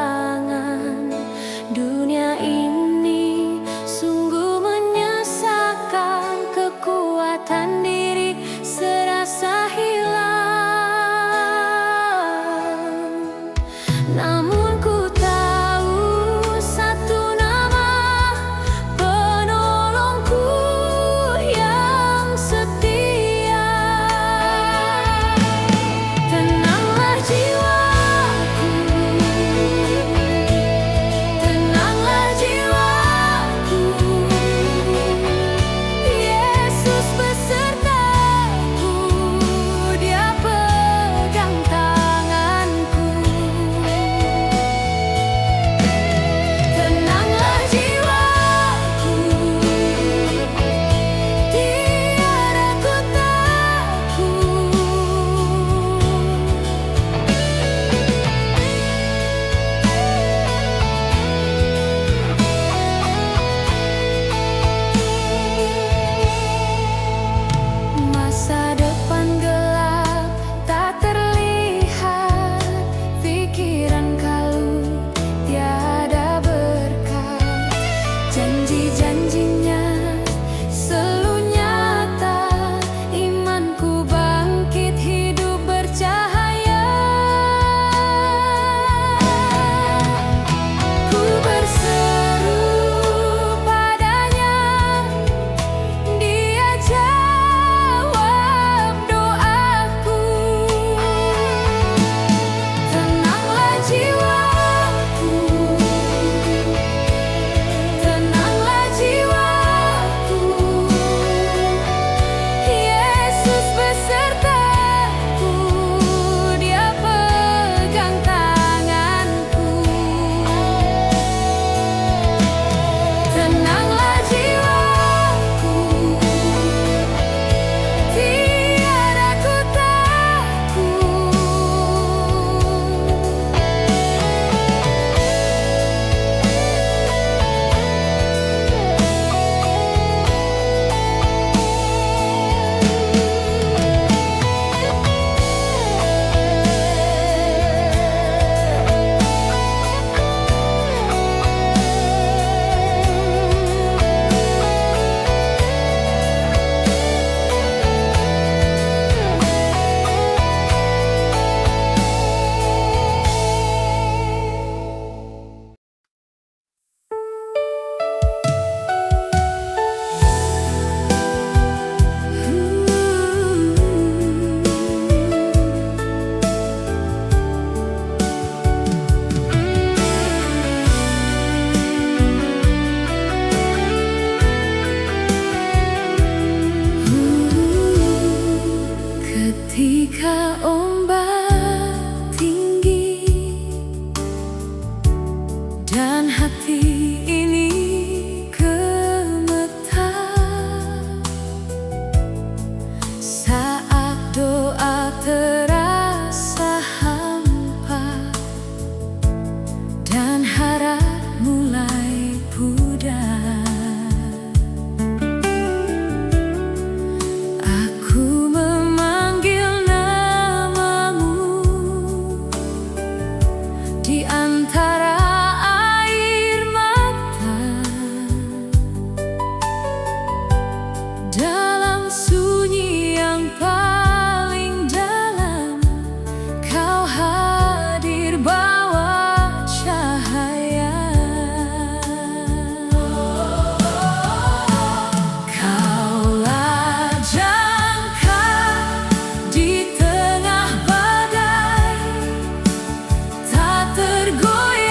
tangan. Dunia ini sungguh menyesakan, kekuatan diri serasa hilang. Namun ku tahu satu nama, penolongku yang setia. Tenanglah jiwaku, tenanglah jiwaku, Yesus besertaku, Dia pegang tanganku. Tenanglah jiwaku, tiada ku takut. Masa depan gelap tak terlihat, pikiran kalut tiada berkat. Janji-janjinya selalu nyata, imanku bangkit hidup bercahaya. Ku berseru padanya, Dia jawab doaku. Tenanglah jiwaku, tenanglah jiwaku, Yesus besertaku, Dia pegang tanganku. Tenanglah jiwaku, tiada ku takut. Ketika ombak tinggi dan hati ini gemetar, saat doa terasa hampa dan harap mulai pudar, aku memanggil namamu di antara air mata. Dalam sunyi yang paling dalam, Kau hadir bawa cahaya. Kaulah jangkar di tengah badai, tak tergoyah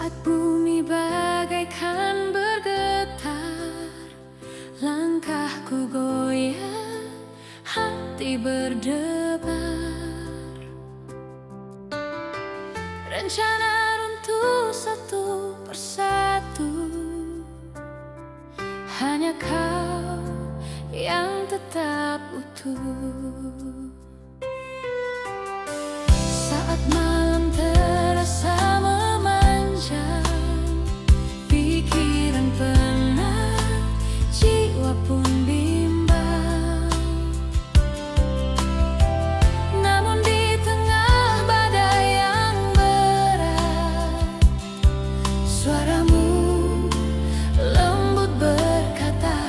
Saat bumi bagaikan bergetar, langkahku goyah, hati berdebar. Rencana runtuh satu persatu, hanya kau yang tetap utuh. Saat malam terasa memanjang, pikiran penat, jiwa pun bimbang. Namun di tengah badai yang berat, suaramu lembut berkata,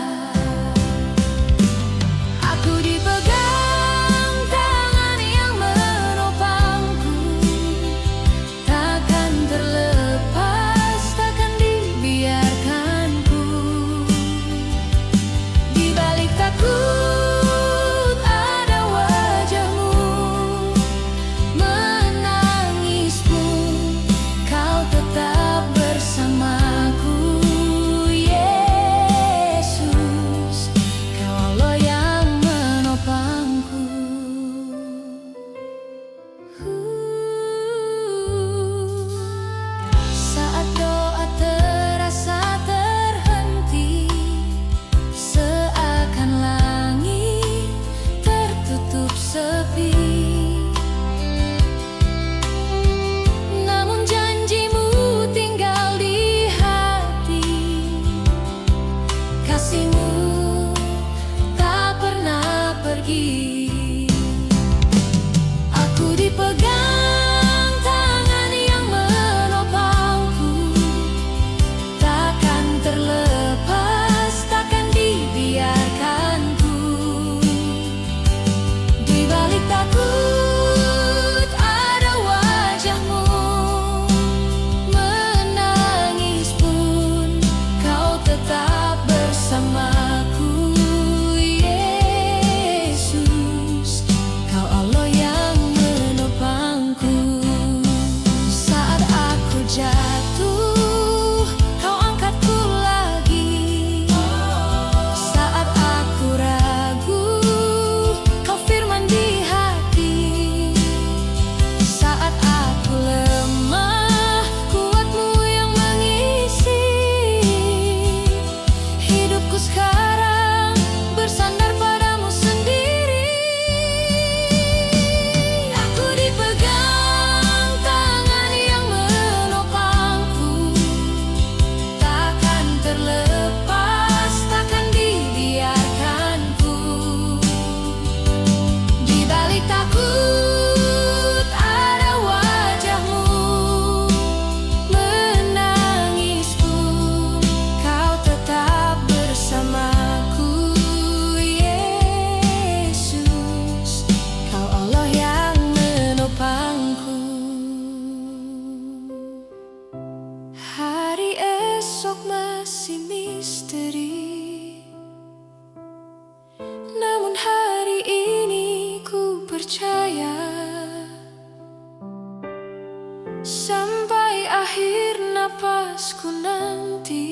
aku dipegang tangan yang menopangku, takkan terlepas, takkan dibiarkanku. Di balik takut ada wajahmu, menangis pun kau tetap bersamaku. Yesus, kau Allah yang menopangku. Saat doa terasa terhenti, seakan langit tertutup sepi, namun janjimu tinggal di hati, kasihmu tak pernah pergi. Aku dipegang tangan yang menopangku, takkan terlepas, takkan dibiarkanku. Di balik takut ada wajahmu, menangis pun kau tetap bersamaku. Yesus, kau Allah yang menopangku. Saat aku jatuh, kau angkatku lagi. Saat aku ragu, kau firman di hati. Saat aku lemah, kuatmu yang mengisi. Hidupku sekarang bersandar padamu sendiri. Aku dipegang tangan yang menopangku, takkan terlepas, takkan dibiarkanku. Di balik takut ada wajahmu, menangis pun kau tetap bersamaku. Yesus, kau Allah yang menopangku. Hari esok masih misteri, namun hari ini ku percaya, sampai akhir napasku nanti,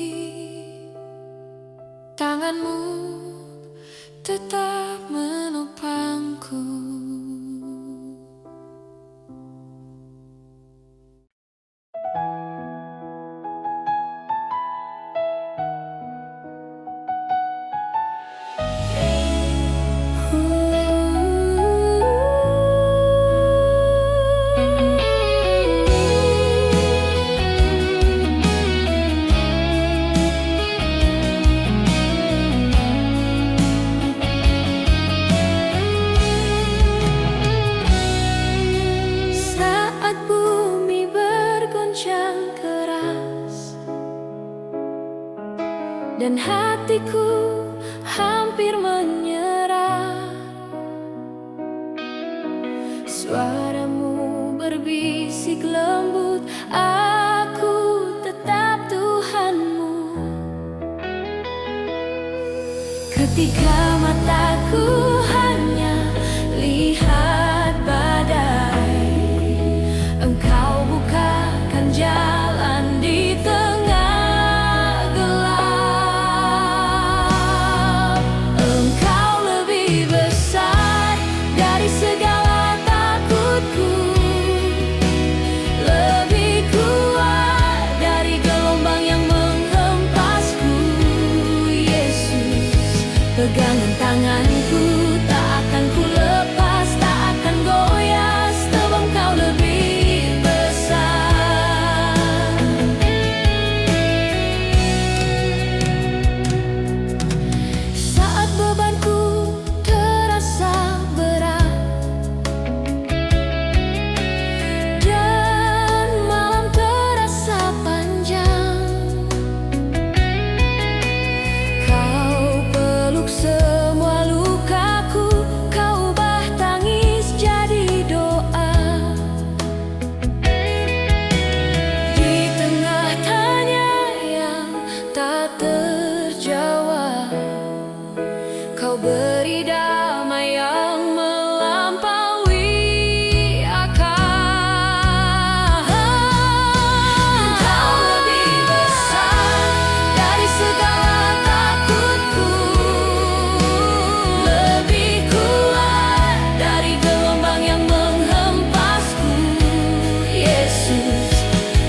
tanganmu tetap menopangku. Saat bumi bergoncang keras dan hatiku hampir menyerah, suaramu berbisik lembut, aku tetap Tuhanmu. Ketika mataku hanya lihat badai, Engkau bukakan jalan di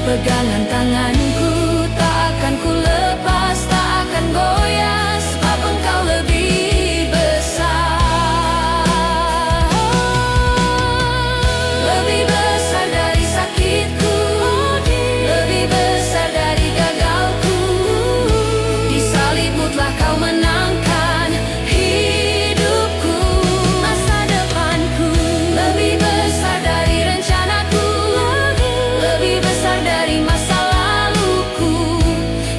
Pegangan tanganku tak akan ku lepas, tak akan goyah, sebab Engkau lebih besar. Lebih besar dari sakitku, lebih besar dari gagalku. Di salibmu telah Kau menangkan hidupku, masa depanku. Lebih besar dari rencanaku, lebih besar dari masa laluku.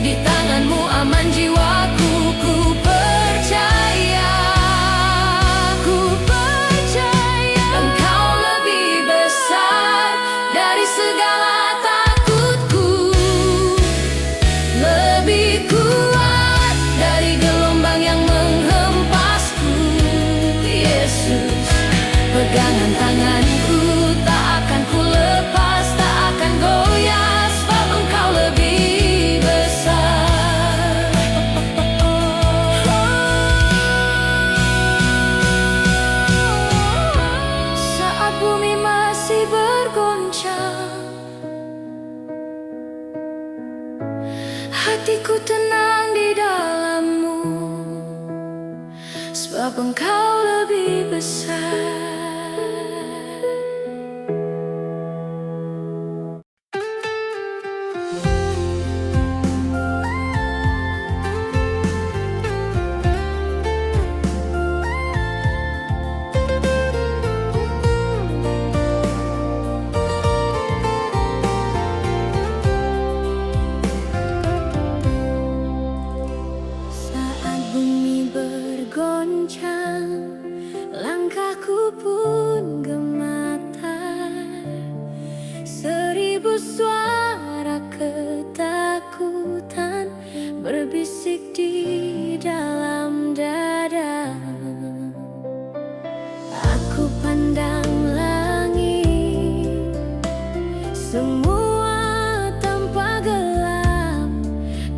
Di tanganmu aman jiwaku, ku percaya, ku percaya. Engkau lebih besar dari segala takutku, lebih kuat dari gelombang yang menghempasku. Yesus, pegangan tanganku tak akan ku lepas, tak akan goyah, sebab Engkau lebih besar. Saat bumi masih bergoncang, hatiku tenang di dalam-Mu, sebab Engkau lebih besar. Saat bumi bergoncang, langkahku pun gemetar. 1000 suara ketakutan berbisik di dalam dada. Aku pandang langit, semua tampak gelap,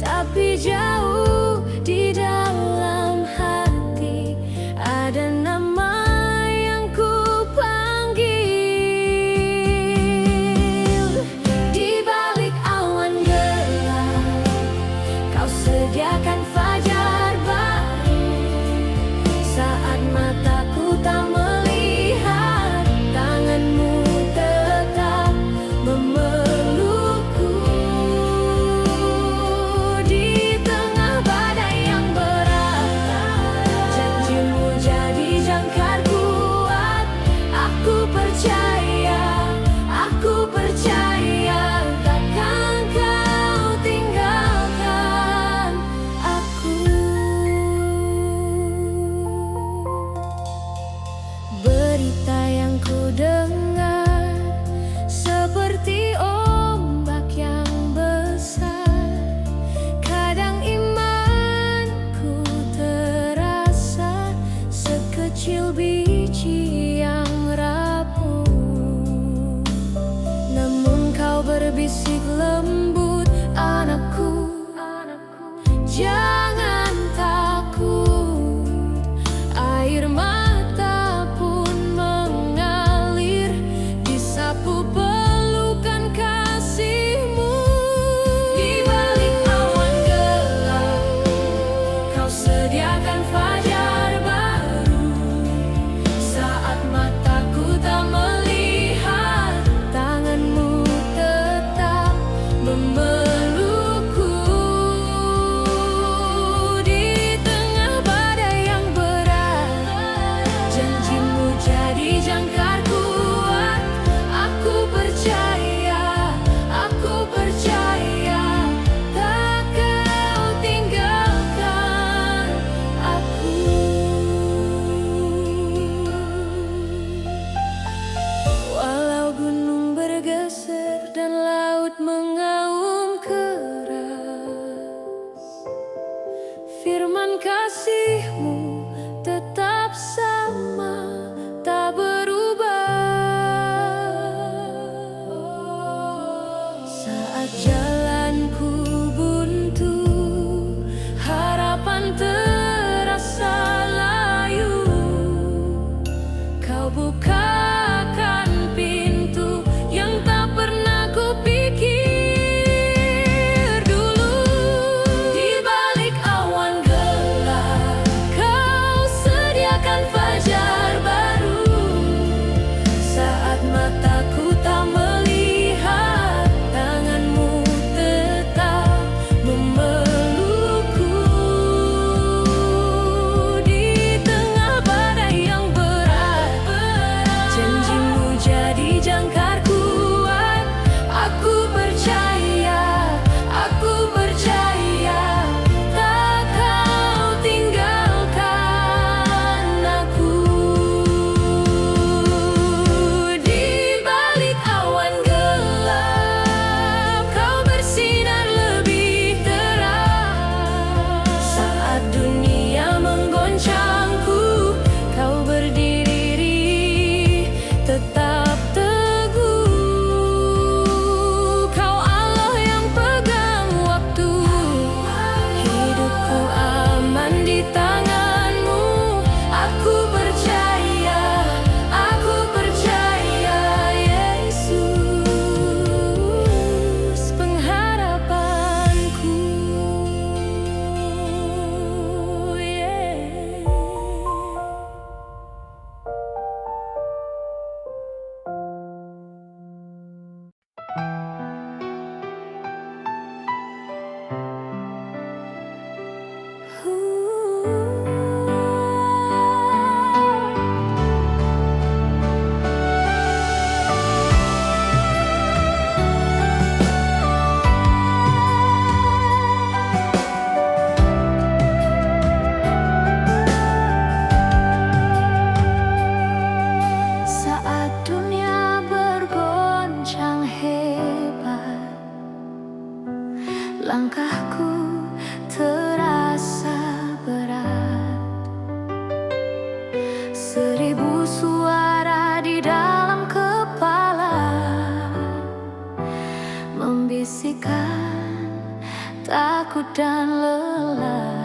tapi jauh di dalam hati ada nama yang ku panggil. Di balik awan gelap, Kau sediakan fajar baru. Saat mataku tak melihat, tangan-Mu tetap memelukku. Di tengah badai yang berat, janji-Mu jadi jangkar kuat. Aku percaya, takkan Kau tinggalkan aku. Berita yang ku dengar seperti ombak yang besar. Kadang imanku terasa sekecil biji yang rapuh, namun Kau berbisik lembut, anakku, jangan takut. Air mata pun mengalir, disapu pelukan kasih-Mu. Di balik awan gelap, Kau sediakan fajar baru. Saat mataku tak melihat, tangan-Mu tetap memelukku. Di tengah badai yang berat, janji-Mu jadi jangkar kuat. Aku percaya, tak Kau tinggalkan aku. Walau gunung bergeser dan laut mengaum keras, firman kasih-Mu tetap sama, tak berubah. Saat jalanku buntu, harapan terasa layu, Kau bukakan pintu yang tak pernah kupikirkan. Langkahku terasa berat, 1000 suara di dalam kepala membisikkan takut dan lelah.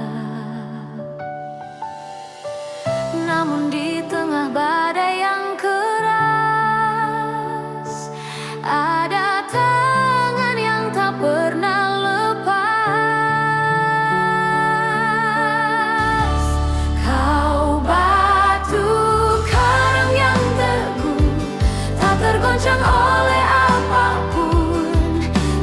Namun di tengah badai yang keras, ada tangan yang tak pernah lepas. Kau batu karang yang teguh, tak tergoncang oleh apapun.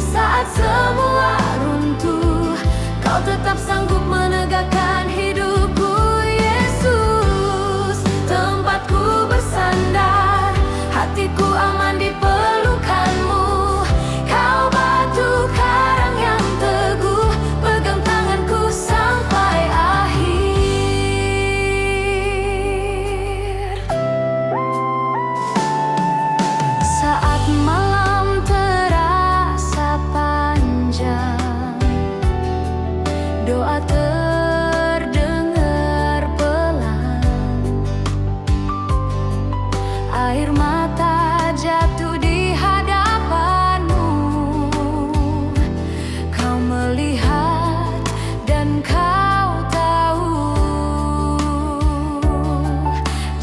Saat semua runtuh, kau tetap sanggup menegakkan hidupku. Yesus, tempatku bersandar, hatiku aman di pelukanmu. Kau batu karang yang teguh, pegang tanganku sampai akhir. Saat malam terasa panjang, doa terdengar pelan, air mata jatuh di hadapanmu. Kau melihat dan kau tahu,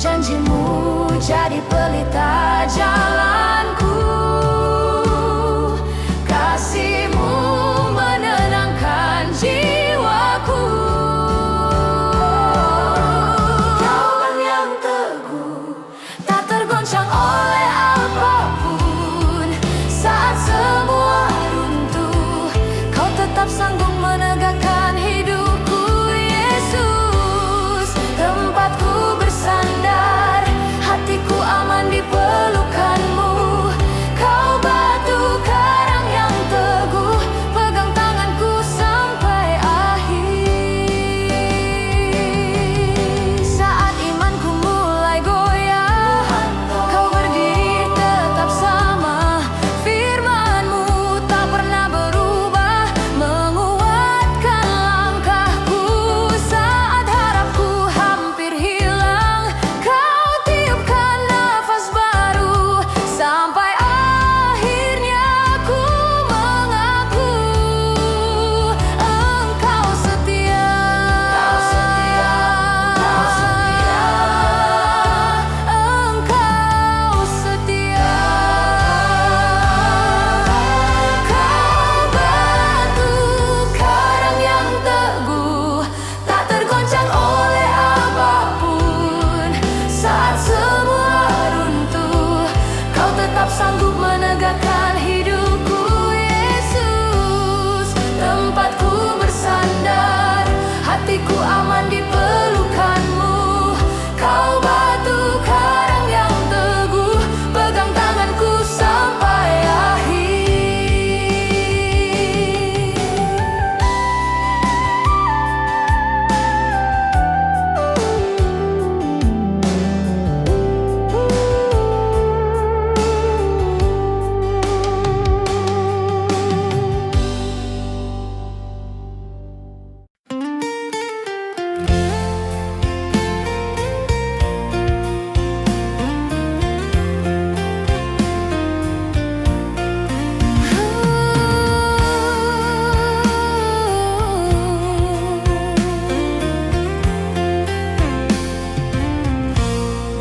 janjimu jadi pelita jalanku. Kasihmu menenangkan jiwaku. Kawan yang teguh, tak tergoncang oleh apapun. Saat semua runtuh, kau tetap sanggup menegakkan hidupku. Yesus, tempatku bersandar, hatiku aman di pelukanmu. Kau batu karang yang teguh, pegang tanganku sampai akhir. Saat imanku mulai goyah, kau berdiri tetap sama. Firman-Mu tak pernah berubah, menguatkan langkahku. Saat harapku hampir hilang, kau tiupkan nafas baru. Sampai akhirnya ku mengaku, Engkau setia. Engkau setia, Engkau setia. Kau batu karang yang teguh, tak tergoncang oleh apapun. Saat semua runtuh, kau tetap sanggup menegakkan hidupku. Yesus, tempatku bersandar, hatiku aman di pelukanmu. Kau batu karang yang teguh, pegang tanganku sampai akhir.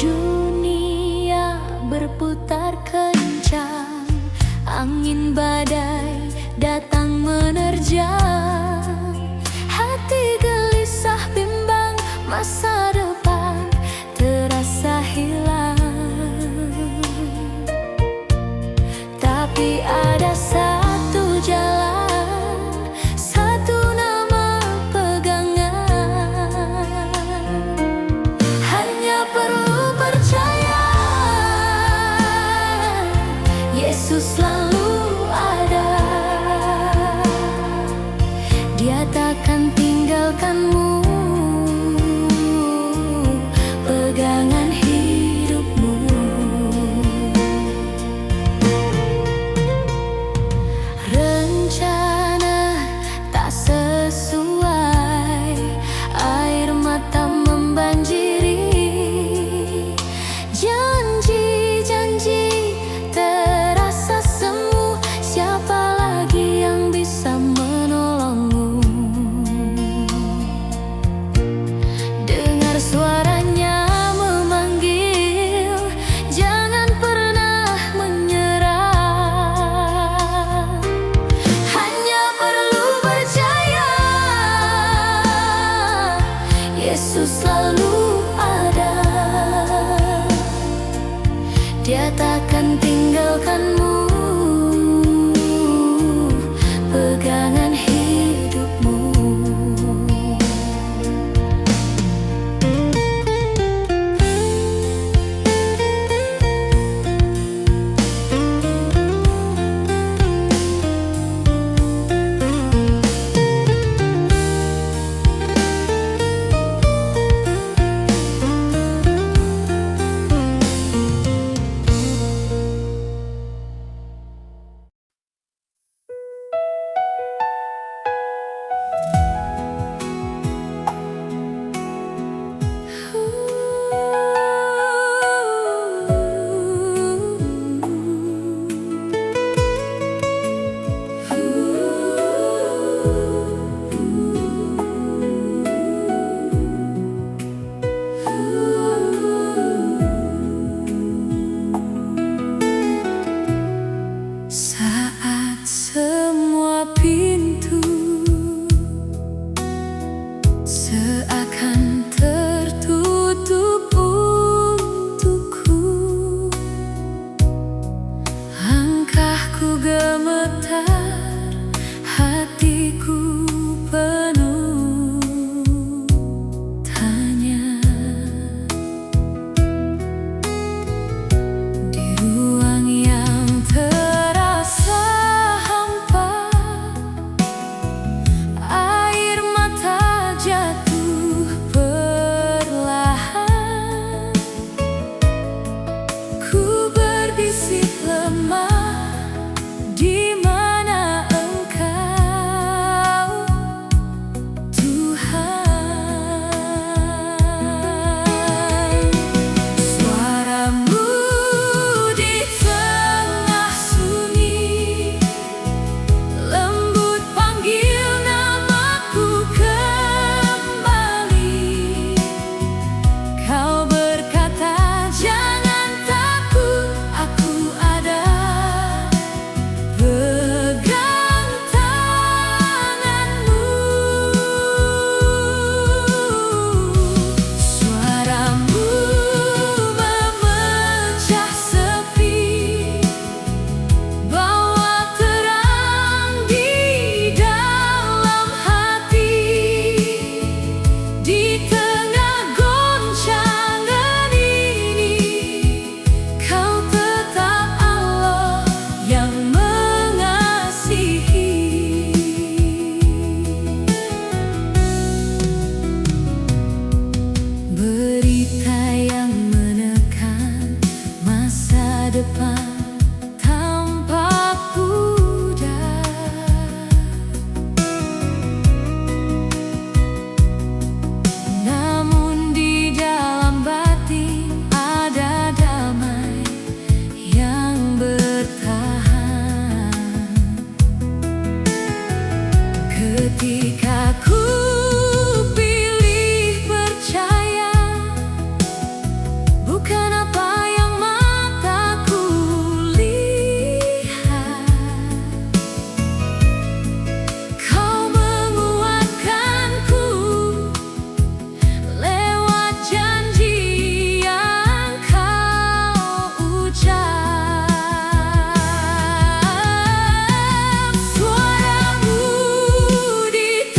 Dunia berputar kencang, angin badai datang menerjang. Hati gelisah bimbang, masa depan terasa hilang. Tapi ada satu jalan, satu nama pegangan. Hanya perlu percaya, Yesus selalu ada. Dia takkan tinggalkanmu, pegangan hidupmu. Rencana bergetar, hatiku penuh tanya. Di ruang yang terasa hampa, air mata jatuh perlahan. Ku berbisik lemah, di mana Engkau, Tuhan? Suaramu di tengah sunyi, lembut panggil namaku kembali. Kau berkata, jangan takut, aku ada. Pegang tanganmu. Suaramu memecah sepi, bawa terang di dalam hati. Di tengah goncangan ini, Kau tetap Allah yang mengasihi. Berita yang menekan, masa depan tampak pudar. Namun di dalam batin ada damai yang bertahan. Ketika ku pilih percaya, bukan apa yang mataku lihat. Kau menguatkanku lewat janji yang Kau ucap. Suaramu di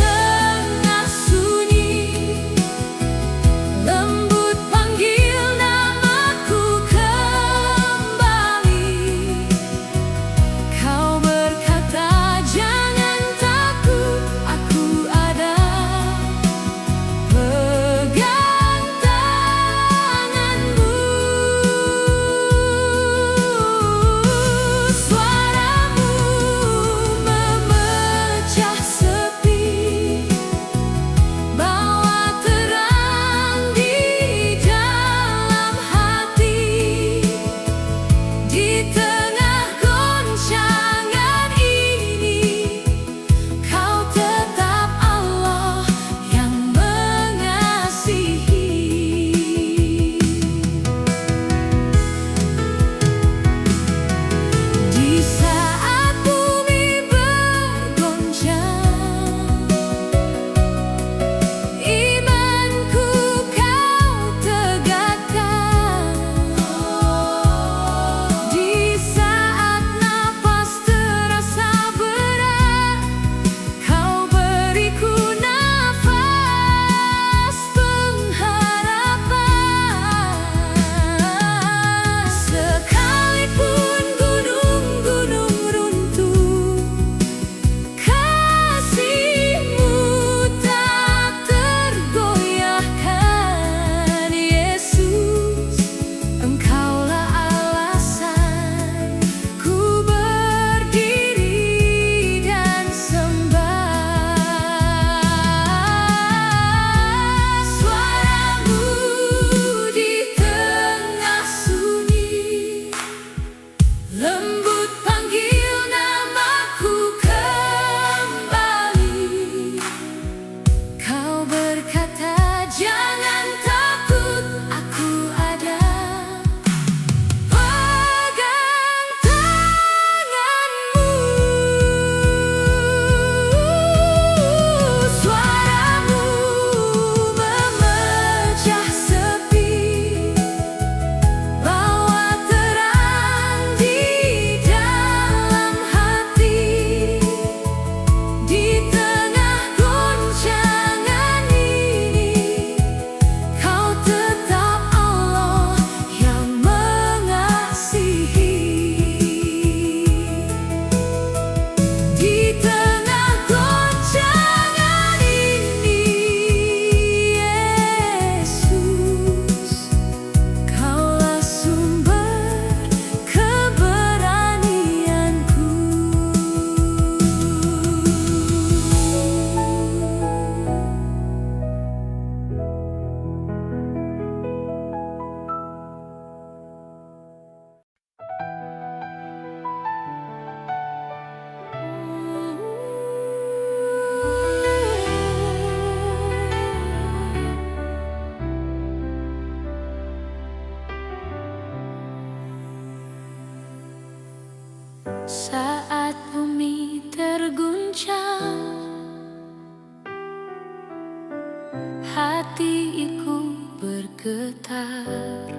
bergetar.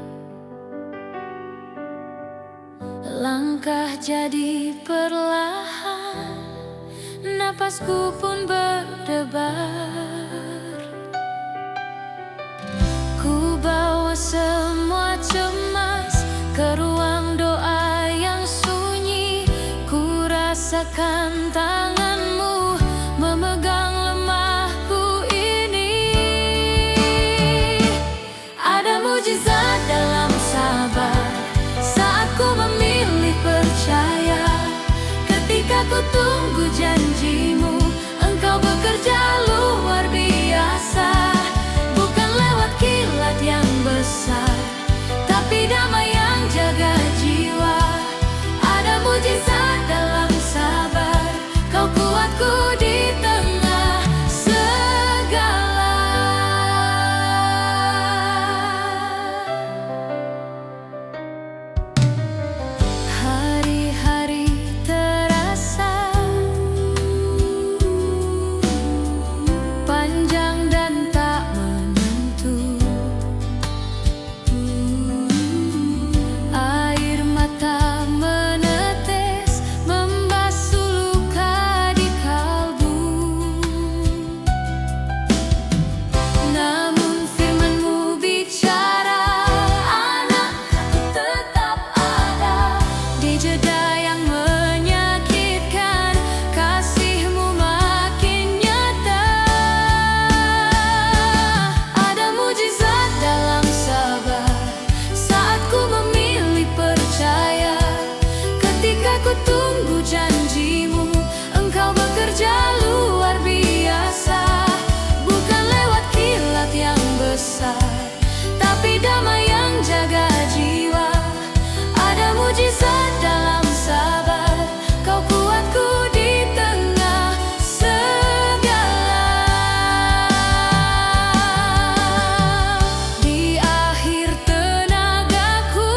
Langkah jadi perlahan, napasku pun berdebar. Ku bawa semua cemas ke ruang doa yang sunyi. Ku rasakan tanganmu memegang lemahku ini. Ada mujizat dalam sabar saat ku memilih percaya. Ketika ku tunggu janjimu, Engkau bekerja luar biasa. Bukan lewat kilat yang besar, tapi damai yang jaga jiwa. Ada mujizat dalam sabar, Kau kuatku di tengah segala. Hari-hari terasa panjang dan tak menentu. Air mata menetes membasuh luka di kalbu. Namun firman-Mu bicara, anak-Ku tetap ada. Di jeda yang menyakitkan, kasih-Mu makin nyata. Ada mujizat dalam sabar saat ku memilih percaya. Ketika ku tunggu janji-Mu, Engkau bekerja luar biasa. Bukan lewat kilat yang besar, tapi damai yang jaga jiwa. Ada mujizat dalam sabar, Kau kuatku di tengah segala. Di akhir tenagaku,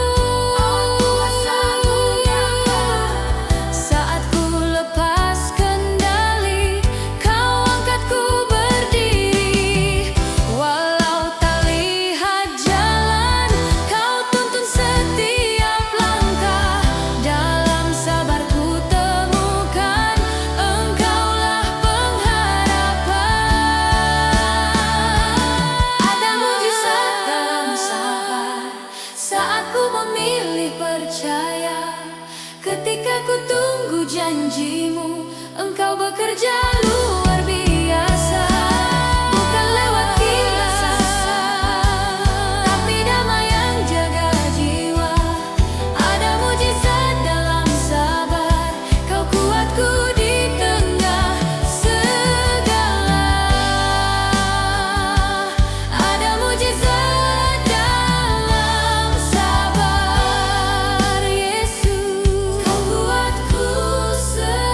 saat ku lepas kendali, Kau angkatku berdiri. Walau tak lihat jalan, Kau tuntun setiap langkah. Dalam sabar ku temukan, Engkaulah pengharapan. Ada mujizat dalam sabar saat ku memilih percaya. Ketika ku tunggu janji-Mu, Engkau bekerja luar biasa. Bukan lewat kilat, tapi damai yang jaga jiwa. Ada mujizat dalam sabar, Kau kuatku di tengah segala. Ada mujizat dalam sabar, Yesus. Kau kuatku selamanya,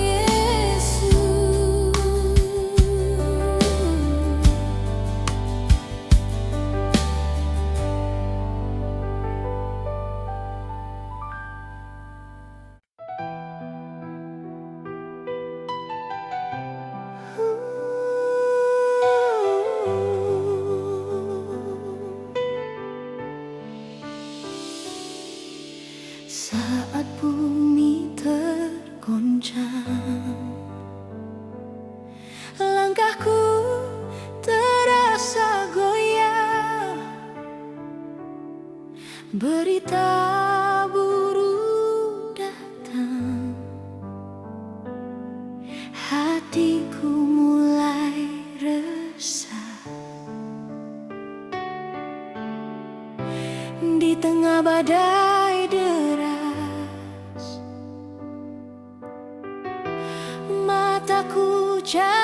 Yesus. Saat bumi tergoncang, langkahku terasa goyah. Berita buruk datang, hatiku mulai resah. Di tengah badai deras, mataku jatuh